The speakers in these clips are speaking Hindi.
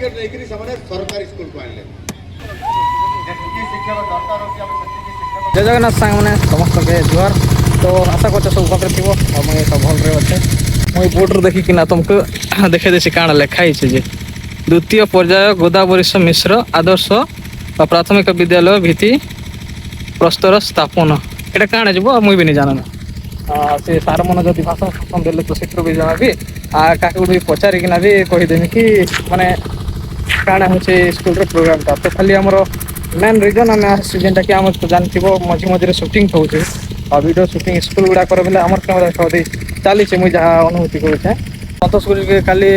सरकारी स्कूल को आनले जय जगन्नाथ सांग मैंने समस्त के जुआर तो आशा कर सब भद्रे थी मुझे सब भल्रे अच्छे मुझे बोर्ड देखिकिना तुमको देखे देसी काण लिखाई जे द्वितीय पर्याय गोदावरीश मिश्र आदर्श प्राथमिक विद्यालय भित्ति प्रस्तर स्थापन ये काण जीव मुझे भी नहीं जाना से सार मन जब भाषण शासन देले तो सीटर भी जमा भी क्या भी पचारिकिना भी कहीदेमी कि माने काण हो स्कूल प्रोग्राम टा तो खाली आमर मेन रिजन आम जेनटा कि आम जानते मझे मझे सुटिंग होचे और वीडियो सुटिंग स्कूल गुड़ाक बोले आम कैमरा चली मुझे जहाँ अनुभूति करुचे सतोष गुरी काली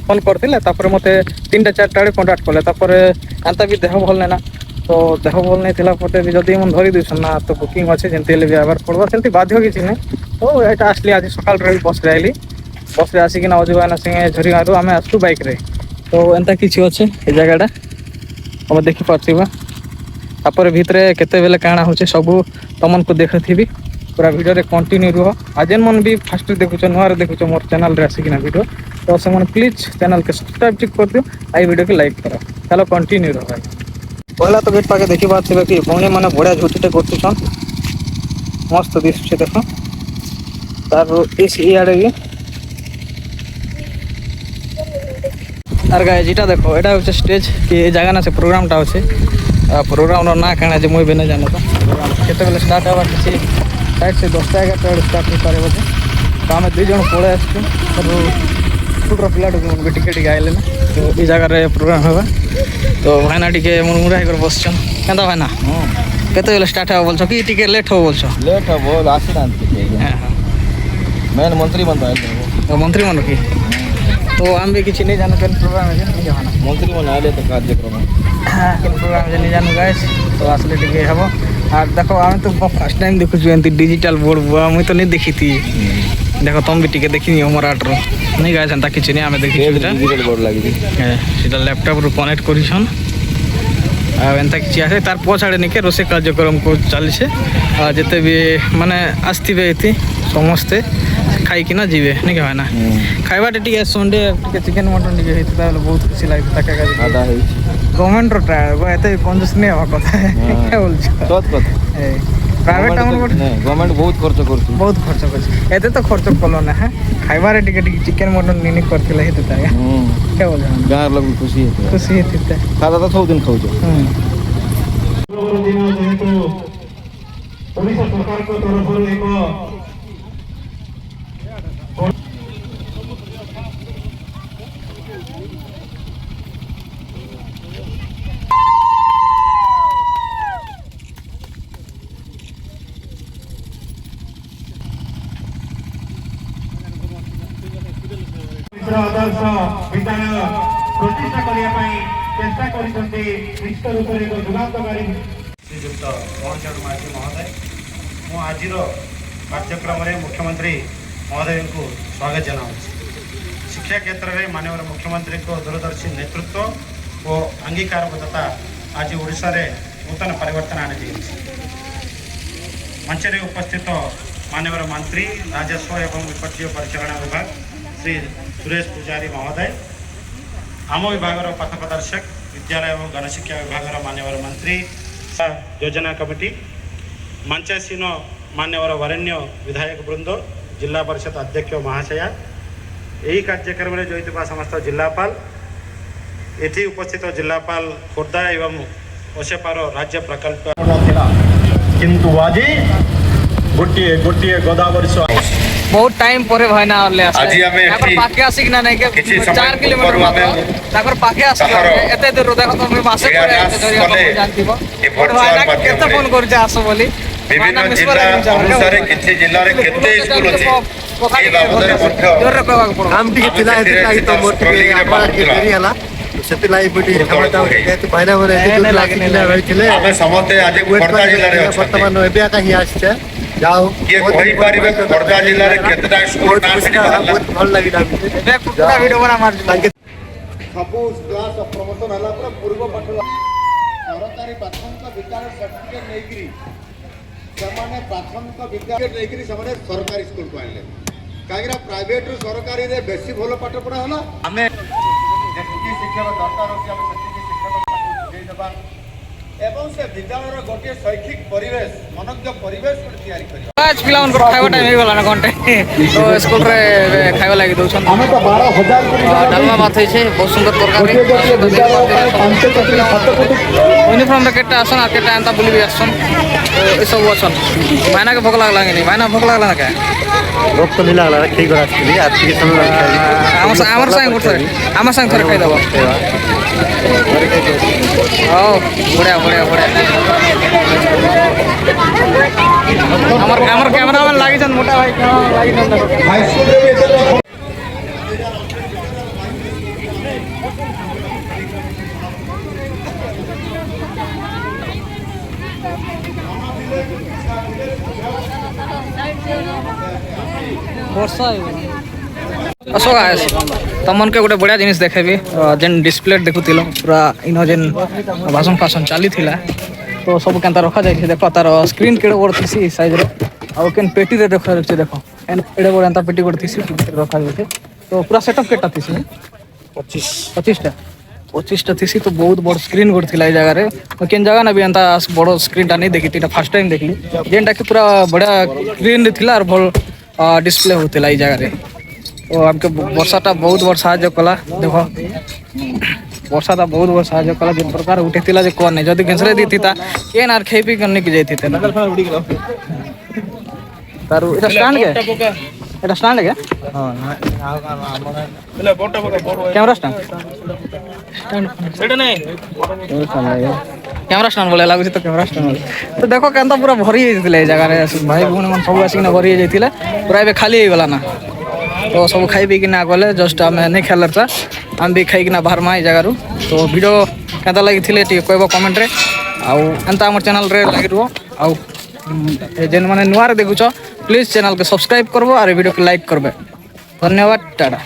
फोन करते मत 3-4 आड़े कंटाक्ट कले एंता भी देह भल ना तो देह भल नहीं थी भी जदि मन धरी दूसन ना तो बुकिंग अच्छे जमी भी आवार पड़ा सेमती बाध्य किसी ना तो यहाँ आसली आज सकाल बस रे आइली बस आसिकिना अजुबाना संगे झरीगाँ आम आसू बाइक रे तो एंता किसी अच्छे ये जगहटा हम देखिपा तापर भितर केते बेले काଣା होचे सब तुमन को देखी पूरा वीडियो रे कंटिन्यू रुह आज मन भी फास्ट देखुच नुआर देखुच मोर चैनल रे आसिकिना वीडियो तो से मन प्लीज चैनल के सब्सक्राइब ठीक कर दियो आई वीडियो के लाइक करो चलो कंटिन्यू रह पहला तो गेट पाके देखि पाथे कि भौणी माने बढिया झुटीटे करतुछन मस्त दिसुचे देखो तार इस इयाडे भी आर गाइस इटा देखो एटा होचे स्टेज कि जगह ना से प्रोग्राम टा होचे प्रोग्राम ना कहना जे मुझे भी नहीं जाना केते बेले स्टार्ट हवा किसी साइड से 10-11 स्टार्ट हो पारे बोले तो आम 2 जन पड़े आसुर पिला भी टिके आइले ना तो ये जगह प्रोग्राम होगा तो भाईना टिके मुरमुरा होकर बसछन केंदा भाईना केते बेले स्टार्ट हवा बोलछो कि टिके लेट हो बोलछो लेट हो बोल आसी नांती मेन मंत्री मन तो मंत्री मन की तो आम भी किसी नहीं जानो केन प्रोग्राम है नहीं जाना मंत्री मन आले तो कार्यक्रम केन प्रोग्राम जे नहीं जानो गाइस तो आसले टिके हबो आ देखो आम तो फर्स्ट टाइम देखु छु एंती डिजिटल बोर्ड बुआ मुई तो नहीं देखी थी देखो तुम भी टिके देखी नहीं हमर आटर नहीं गाइस एंता किसी नहीं आमे देखी छु डिजिटल बोर्ड लागी सीधा लैपटॉप रो कनेक्ट करिछन आ एंता किसी आसे तार पछाड़े निके रोसे कार्यक्रम को चलछे आ जते भी माने आस्थिबे एति समस्ते खाई कि ना जीवे नहीं कहवा ना खाइबा टे संडे टे चिकेन मटन टे हेता बहुत खुशी लागता का आदा है गवर्नमेंट रो ट्रायल एते कंजूस नहीं हवा कथा क्या बोल सत कथा प्राइवेट टाउन बट गवर्नमेंट बहुत खर्च करछ बहुत खर्च करछ एते तो खर्च कलो ना है खाइबा टे चिकेन मटन निनी करथिले हेता क्या बोल गार लोग खुशी हेते खादा तो सब दिन खाउछ दिन जेहेतु ओडिशा सरकार को तरफ एक आदर्श विद्यालय प्रतिष्ठा करने चेष्टा निश्चित रूप से एक जुगांतकारी श्रीयुक्त मोहन चरण माझी महोदय मु आज कार्यक्रम में मुख्यमंत्री महोदय को स्वागत जनाऊँ शिक्षा क्षेत्र में माननीय मुख्यमंत्री को दूरदर्शी नेतृत्व और अंगीकारबद्धता आज ओडिशा रे नूतन परिवर्तन आनी मंच में उपस्थित माननीय मंत्री राजस्व एवं विपत्ति परिचालना विभाग श्री सुरेश पुजारी महोदय आम विभाग पथ प्रदर्शक विद्यालय एवं गणशिक्षा विभाग मान्यवर मंत्री योजना कमिटी मंचासीन मान्यवर वरेण्य विधायक वृंद जिला परिषद अध्यक्ष महाशया यही कार्यक्रम में जो समस्त जिलापाल ये उपस्थित जिलापाल खोर्धा एवं ओसेपार राज्य प्रकल्प किंतु आज गोटे गोटे गोदावरी बहुत टाइम पर भाईना ले आसे तापर पाके आसिक ना नहीं के 4 किलोमीटर तापर पाके आसे एते दूर देखो तुम मासे पर धरिया जानथिबो भाईना केते फोन करजे आसो बोली विभिन्न जिला अनुसार किछि जिल्ला रे केते स्कूल अछि ए बाबदरे मध्य जोर रखवा पड़ो काम टिके थिला एते तो मोर टिके आपा के देरी हला सेति लाई बडी हमता केते भाईना मोर एते लागने रहिथिले आमे समते आज खोर्धा जिल्ला रे अछि वर्तमान एबे का ही आछे जाओ ये कोई पारिबे खोर्धा जिल्ला रे केतेटा स्कूल बहुत भल लागिला बे पूरा वीडियो बना मार सबु क्लास प्रमोशन हला पूरा पूर्व पाठ सरकारी प्राथमिक विद्यालय सर्टिफिकेट नेकरी समाने प्राथमिक विद्यालय नेकरी समाने सरकारी स्कूल को आनले कागरा प्राइवेट सरकारी रे बेसी भलो पाठ पढ़ा हला हमें ଶିକ୍ଷକ ଦରକାର ହେଉଛି ଆମେ ସେତିକି ଶିକ୍ଷକମାନଙ୍କୁ ଯୋଗାଇ ଦେବା ଏବଂ ସେ ବିଦ୍ୟାଳୟର ଗୋଟିଏ ଶୈକ୍ଷିକ ପରିବେଶ ମନୋଜ୍ଞ ପରିବେଶ ଗୋଟେ ତିଆରି କରିବା। आज पिलाମାନଙ୍କର ଖାଇବା ଟାଇମ୍ ହେଇଗଲା ନା ଘଣ୍ଟେ ତ ସ୍କୁଲରେ ଖାଇବା ଲାଗି ଦଉଛନ୍ତି ଡାଲମା ଭାତ ହେଇছে ବହୁତ ସୁନ୍ଦର ତରକାରୀ ୟୁନିଫର୍ମରେ କେତେଟା ଆସନ୍ ଆଉ କେତେଟା ଏନ୍ତା ବୁଲି ବି ଆସନ୍ ଏସବୁ ଅଛନ୍ ଭାଇନାକେ ଭୋକ ଲାଗଲା କି ନାଇଁ ଭାଇନା ଭୋକ ଲାଗଲା ନା କାଁ ଭୋକ ତ ନି ଲାଗଲା ଖାଇକରି ଆସିଥିଲି ଆଉ ଟିକେ ସମୟ ଆମର ସାଙ୍ଗେ ଗୋଟେ ଥରେ ଆମ ସାଙ୍ଗେ ଥରେ ଖାଇଦେବ ହଉ ବଢ଼ିଆ ବଢ଼ିଆ ବଢ଼ିଆ ଆମର କ୍ୟାମେରାମ୍ୟାନ୍ ଲାଗିଛନ୍ ମୋଟା ଭାଇ ଲାଗିଛନ୍ ବର୍ଷା ଆସ ଗାଏସ୍ ତମମାନଙ୍କୁ ଗୋଟେ ବଢ଼ିଆ ଜିନିଷ ଦେଖେବି ଯେନ୍ ଡିସପ୍ଲେ ଦେଖୁଥିଲ ପୁରା ଇନ ଯେନ୍ ଭାଷଣ ଫାସନ ଚାଲିଥିଲା ତ ସବୁ କେନ୍ତା ରଖାଯାଇଛି ଦେଖ ତାର ସ୍କ୍ରିନ୍ କେଡ଼େ ବଡ଼ ଥିସି ସାଇଜ୍ର ଆଉ କେନ୍ ପେଟିରେ ରଖାଯାଉଛି ଦେଖ ଏଡ଼େ ବଡ଼ ଏନ୍ତା ପେଟି ଗୋଟେ ଥିସି ରଖାଯାଉଛି ତ ପୁରା ସେଟଅପ୍ କେଟା ଥିସି 25ଟା ଥିସି ତ ବହୁତ ବଡ଼ ସ୍କ୍ରିନ୍ ଗୋଟେ ଥିଲା ଏଇ ଜାଗାରେ କେନ୍ ଜାଗା ନା ବି ଏନ୍ତା ବଡ଼ ସ୍କ୍ରିନ୍ଟା ନେଇ ଦେଖିଲି ଏଇଟା ଫାର୍ଷ୍ଟ ଟାଇମ୍ ଦେଖିଲି ଯେନ୍ଟାକି ପୁରା ବଢ଼ିଆ ସ୍କ୍ରିନ୍ରେ ଥିଲା আর ଭଲ ডিসপ্লে হଉଥିଲା এই জায়গায় তো আমাকে বর্ষাটা বহুত বড় সাহায্য কলা দেখ বর্ষাটা বহুত বড় সাহায্য কলা যে প্রকার উঠেছিল যে কোন নাই যদি ঘেঁচড়ে দিতা কেন আর খেয়ে পি কেন কি যাইতে তার এটা স্ট্যান্ড কে এটা স্ট্যান্ড কে ক্যামেরা স্ট্যান্ড সেটা নাই ক্যামেরা স্ট্যান্ড বলে লাগুছে তো ক্যামেরা স্ট্যান্ড তো দেখো কেনতা পুরা ভরি যাইছিল এই জায়গায় ভাই ভଉଣୀ মানে সব আসিকিনা ভরি যাইছিলে পুরা ଏବେ ଖାଲି ହେଇଗଲା ନା ତ ସବୁ ଖାଇ ପିଇକିନା ଗଲେ ଜଷ୍ଟ ଆମେ ନେଇ ଖେଳିଲା ଆମେ ବି ଖାଇକିନା ବାହାରମା ଏଇ ଜାଗାରୁ ତ ଭିଡ଼ିଓ କେନ୍ତା ଲାଗିଥିଲେ ଟିକେ କହିବ କମେଣ୍ଟରେ ଆଉ ଏନ୍ତା ଆମର ଚ୍ୟାନେଲ୍ରେ ଲାଗି ରୁହ ଆଉ ଯେନ୍ମାନେ ନୂଆରେ ଦେଖୁଛ ପ୍ଲିଜ୍ ଚ୍ୟାନେଲ୍କେ ସବସ୍କ୍ରାଇବ୍ କରବ ଆଉ ଭିଡ଼ିଓକୁ ଲାଇକ୍ କରବେ ଧନ୍ୟବାଦ ଟାଟା।